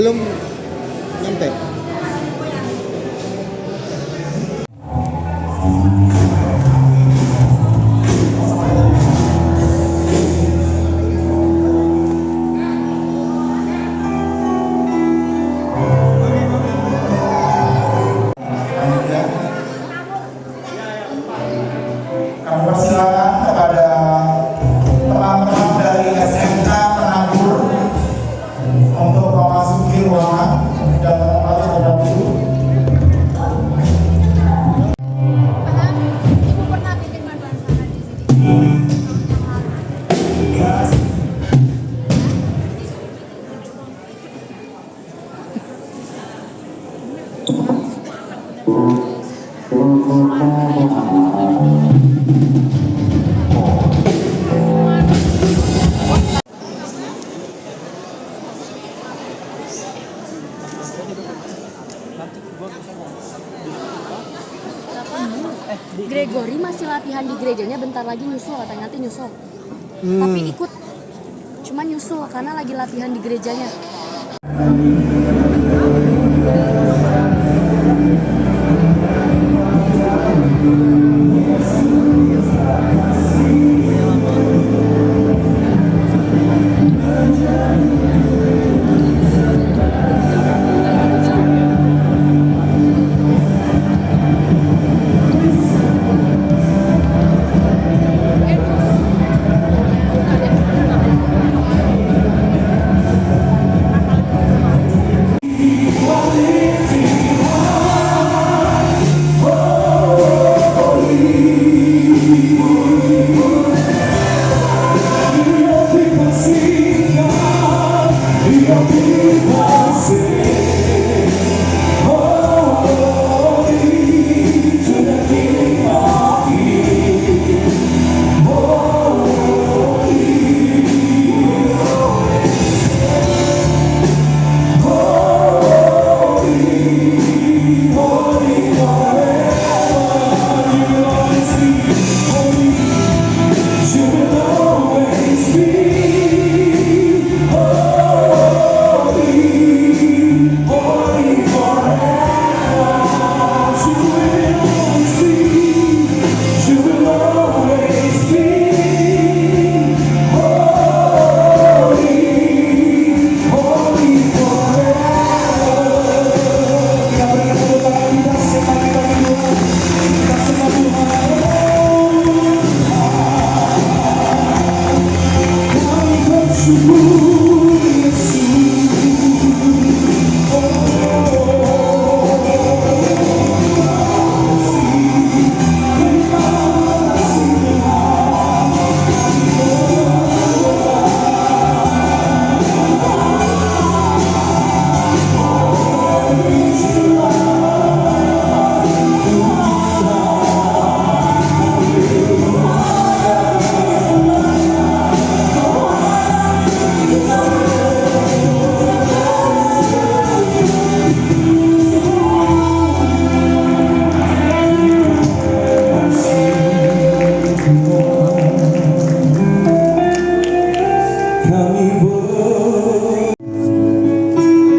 belum nyampe. Kami persilakan kepada teman-teman dari SMK Penabur untuk memasuki ruangan dan menempati terhadap dulu. Ibu pernah bikin bantuan sana di sini. Gregory masih latihan di gerejanya, bentar lagi nyusul katanya, nanti nyusul. Tapi ikut, cuman nyusul karena lagi latihan di gerejanya.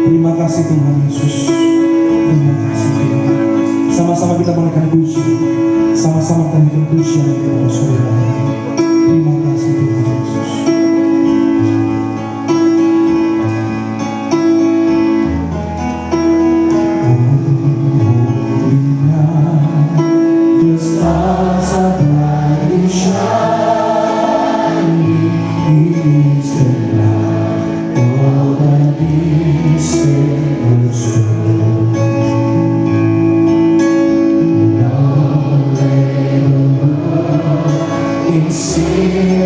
Terima kasih Tuhan Yesus. Terima kasih Tuhan. Sama-sama kita menaikkan puji. Sama-sama kita menaikkan puji yang kita saudara. Terima kasih Tuhan Yesus. The stars are brightly shining. Is the light all that these things show. Now let the world in sin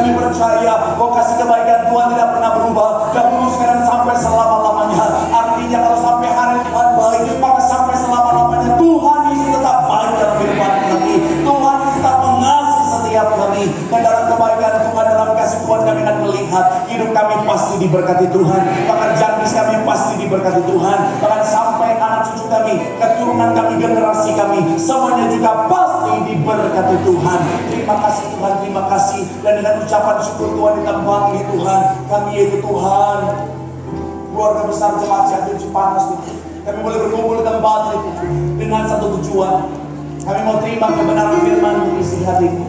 kami percaya bahwa kasih kebaikan Tuhan tidak pernah berubah, dahulu sekarang sampai selama-lamanya. Artinya kalau sampai hari Tuhan baik, maka sampai selama-lamanya Tuhan Yesus tetap baik dalam kehidupan kami. Tuhan Yesus tetap mengasihi setiap kami, dan dalam kebaikan Tuhan, dalam kasih Tuhan kami akan melihat hidup kami pasti diberkati Tuhan, bahkan jangkis kami pasti diberkati Tuhan, bahkan sampai anak cucu kami, keturunan kami, generasi kami, semuanya juga pasti diberkati Tuhan. Terima kasih Tuhan, terima kasih. Dan dengan ucapan syukur Tuhan ditambahi Tuhan, kami yaitu Tuhan, keluarga besar jemaat Jatuh Cipanas Tuhan, kami boleh berkumpul di tempat itu dengan satu tujuan. Kami mau terima kebenaran firman di isi hatimu.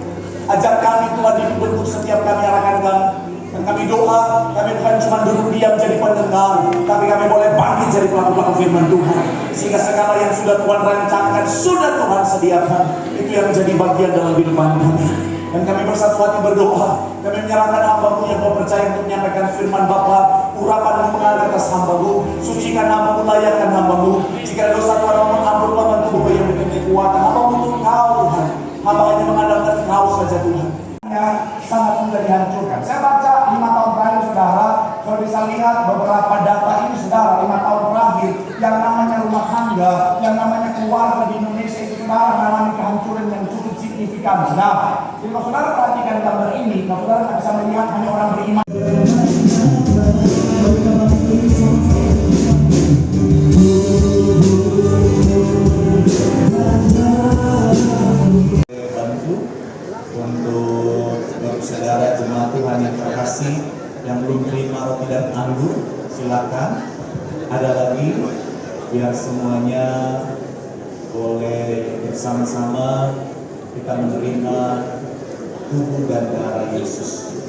Ajar kami Tuhan hidup bentuk setiap kami arahkan kami. Dan kami doa, kami bukan cuma duduk diam jadi pendengar, tapi kami boleh bangkit jadi pelaku-pelaku firman Tuhan. Sehingga segala yang sudah Tuhan rancangkan, sudah Tuhan sediakan, itu yang menjadi bagian dalam kehidupan kami. Dan kami bersatu hati berdoa, kami menyerahkan hamba-Mu yang mau percaya untuk menyampaikan firman Bapa. Urapan-Mu mengalir atas hamba-Mu, sucikan hamba-Mu, layakkan hamba-Mu. Jika ada dosa Tuhan mau mengampun, membantu Bapak yang memberikan kekuatan. Hamba-Mu untuk Kau Tuhan, hamba hanya mengandalkan Kau saja Tuhan. Sangat mudah dihancurkan. Saya baca 5 tahun terakhir saudara bisa lihat beberapa data ini saudara. 5 tahun terakhir yang namanya rumah tangga, yang namanya keluarga di Indonesia itu saudara mengalami kehancuran yang cukup signifikan saudara. Jadi kalau saudara perhatikan gambar ini, kalau saudara tak bisa melihat hanya orang beriman. Untuk saudara jemaat Tuhan yang terkasih yang belum terima roti dan anggur, silakan. Ada lagi, biar semuanya boleh bersama-sama kita menerima tubuh dan darah Yesus.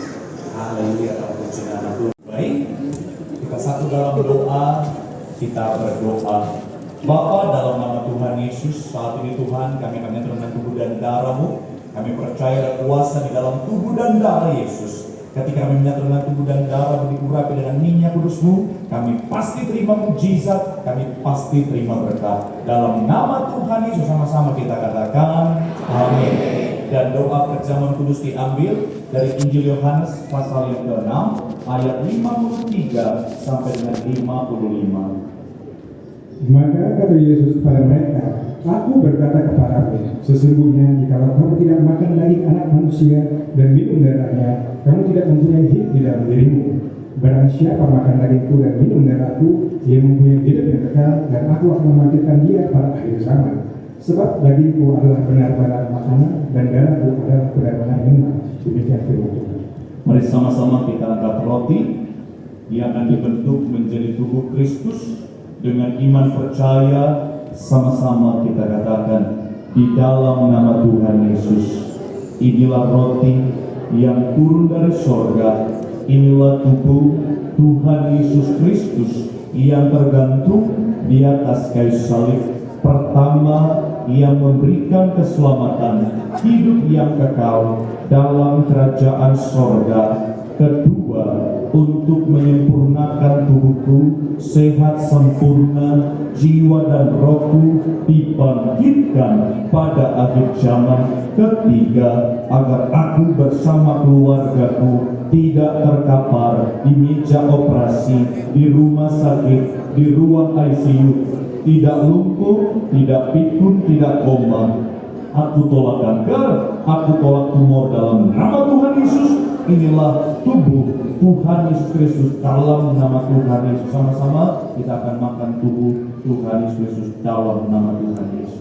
Haleluya, puji nama Tuhan. Baik, kita satu dalam doa, kita berdoa. Bapa, dalam nama Tuhan Yesus, saat ini Tuhan kami akan menyatakan tubuh dan darah-Mu. Kami percaya ada kuasa di dalam tubuh dan darah Yesus. Ketika kami menyatakan tubuh dan darah diurapi dengan minyak kudus-Mu, kami pasti terima mukjizat, kami pasti terima berkat. Dalam nama Tuhan Yesus sama-sama kita katakan amin. Dan doa perjamuan kudus diambil dari Injil Yohanes pasal yang ke-6 ayat 53 sampai dengan 55. Maka kata Yesus kepada mereka, Aku berkata kepadamu, sesungguhnya jikalau kamu tidak makan daging anak manusia dan minum darahnya, kamu tidak mempunyai hidup di dalam dirimu. Barang siapa makan dagingku dan minum darahku, ia mempunyai hidup yang kekal, dan aku akan membangkitkan dia pada akhir zaman. Sebab dagingku adalah benar-benar makanan, dan darahku adalah benar-benar minuman. Demikian firman Tuhan. Mari sama-sama kita angkat roti yang akan dibentuk menjadi tubuh Kristus. Dengan iman percaya, sama-sama kita katakan di dalam nama Tuhan Yesus, inilah roti yang turun dari sorga, inilah tubuh Tuhan Yesus Kristus yang tergantung di atas kayu salib. Pertama, yang memberikan keselamatan, hidup yang kekal dalam kerajaan sorga. Kedua, untuk menyempurnakan tubuhku sehat sempurna, jiwa dan rohku dibangkitkan pada akhir zaman. Ketiga, agar aku bersama keluargaku tidak terkapar di meja operasi, di rumah sakit, di ruang ICU, tidak lumpuh, tidak pikun, tidak koma. Aku tolak kanker, aku tolak tumor dalam nama Tuhan Yesus. Inilah tubuh Tuhan Yesus Kristus dalam nama Tuhan Yesus. Sama-sama kita akan makan tubuh Tuhan Yesus Kristus dalam nama Tuhan Yesus.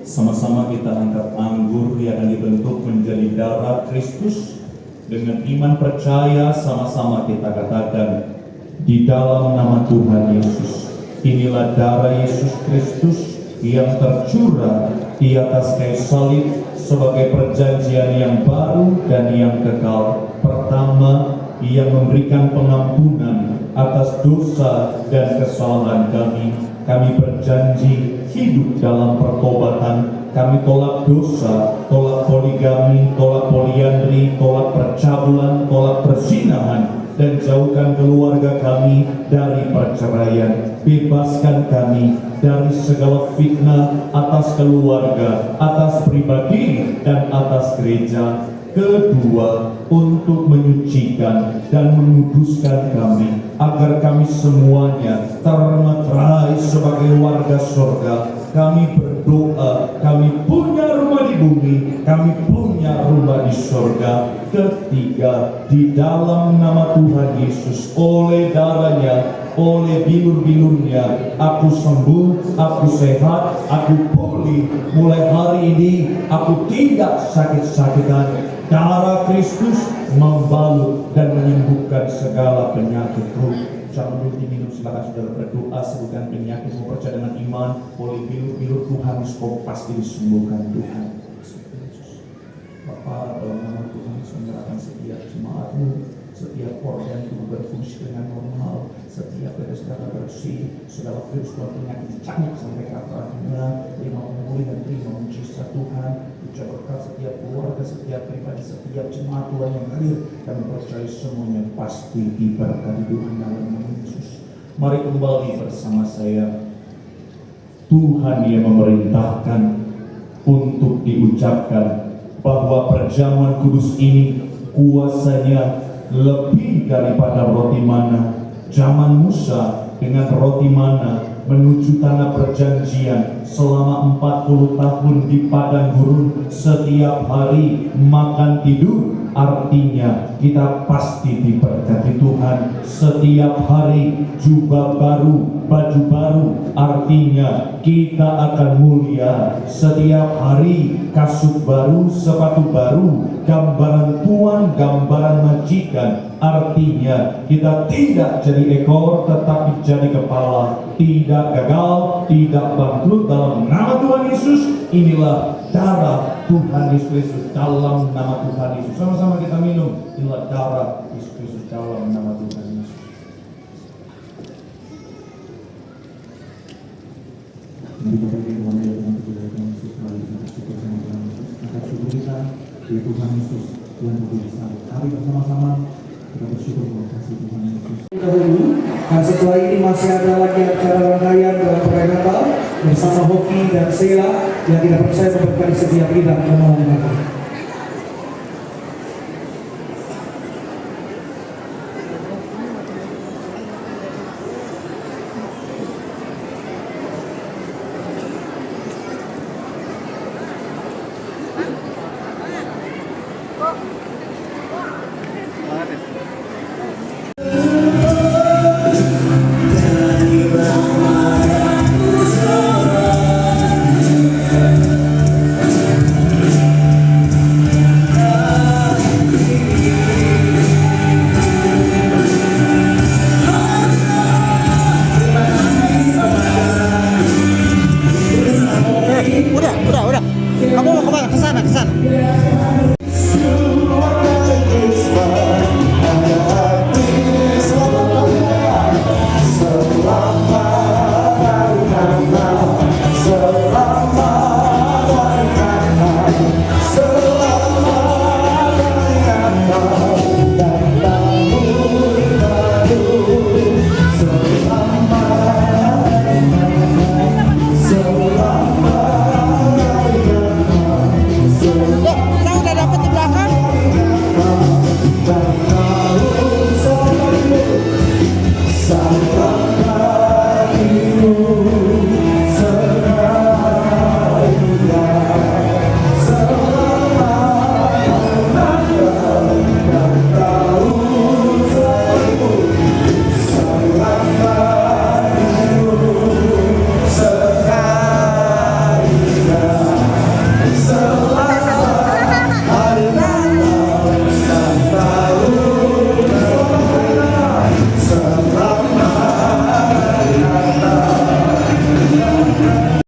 Sama-sama kita angkat anggur yang akan dibentuk menjadi darah Kristus. Dengan iman percaya, sama-sama kita katakan di dalam nama Tuhan Yesus, inilah darah Yesus Kristus yang tercurah di atas kayu salib sebagai perjanjian yang baru dan yang kekal. Pertama, yang memberikan pengampunan atas dosa dan kesalahan kami. Kami berjanji hidup dalam pertobatan. Kami tolak dosa, tolak poligami, tolak poliandri, tolak percabulan, tolak perzinahan, dan jauhkan keluarga kami dari perceraian. Bebaskan kami dari segala fitnah atas keluarga, atas pribadi, dan atas gereja. Kedua, untuk menyucikan dan menguduskan kami, agar kami semuanya termeterai sebagai warga surga. Kami berdoa, kami punya rumah di bumi, kami punya rumah di surga. Ketiga, di dalam nama Tuhan Yesus, oleh darahnya, oleh bilur-bilurnya, aku sembuh, aku sehat, aku pulih. Mulai hari ini, aku tidak sakit-sakitan. Darah Kristus membalut dan menyembuhkan segala penyakit roh. Jangan dulu diminum, silakan saudara berdoa, sembuhkan penyakitmu, percaya dengan iman, oleh bilur-bilur Tuhan, kau pasti disembuhkan Tuhan. Bapa, dalam nama Tuhan, menyerahkan setiap jemaatmu, setiap organ tubuh berfungsi dengan normal, setiap darah bersih, segala virus dan penyakit dicabut sampai ke akarnya. Terima memulih dan terima mujizat Tuhan. Ucap berkat setiap keluarga, setiap pribadi, setiap jemaat Tuhan yang hadir. Kami percaya semuanya pasti diberkati Tuhan dalam nama Yesus. Mari kembali bersama saya. Tuhan yang memerintahkan untuk diucapkan bahwa perjamuan kudus ini kuasanya lebih daripada roti mana. Zaman Musa dengan roti mana menuju tanah perjanjian selama 40 tahun di padang gurun, setiap hari makan tidur. Artinya kita pasti diberkati Tuhan. Setiap hari jubah baru, baju baru, artinya kita akan mulia. Setiap hari kasut baru, sepatu baru, gambaran Tuhan, gambaran majikan, artinya kita tidak jadi ekor tetapi jadi kepala. Tidak gagal, tidak bangkrut dalam nama Tuhan Yesus. Inilah darah Tuhan Yesus Kristus dalam nama Tuhan Yesus. Sama-sama kita minum. Inilah darah Yesus Kristus dalam nama Tuhan Yesus. Mari kita berdoa dengan Tuhan Yesus, mari kita bersyukur sama Tuhan Yesus. Angkat syukur kita di Tuhan Yesus yang besar. Mari bersama-sama kita bersyukur terima kasih Tuhan Yesus. Dahulu, dan setelah ini masih ada lagi acara rangkaian dalam perayaan Natal bersama Hoki dan Sheila yang tidak percaya memberkati setiap kita memohon Bapak. Udah. Kamu mau kemana? Kesana. Selamat